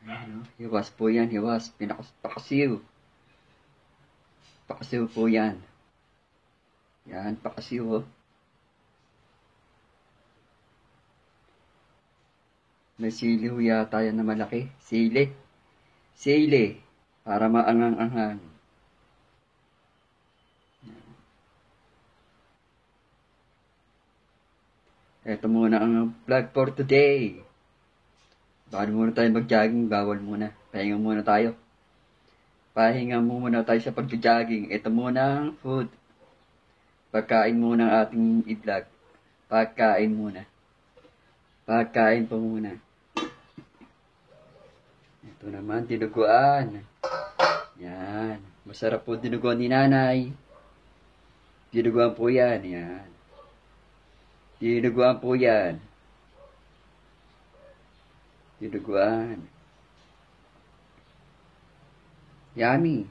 Ano, hiwas po yan, hiwas. Pakasiw. Pakasiw po yan. Yan, pakasiw oh. May sili ho yata yan na malaki. Sili. Sili. Para maangang-anghang. Ito muna ang vlog for today. Bago muna tayo mag-jogging, bawal muna. Pahinga muna tayo. Pahinga muna tayo sa pag-jogging. Ito muna ang food. Pagkain muna ang ating i-vlog. Pagkain muna. Pagkain po muna. Ito naman, dinuguan. Yan. Masarap po dinuguan ni nanay. Dinuguan po yan. Yan. Dinuguan po yan. Dinuguan. Yummy.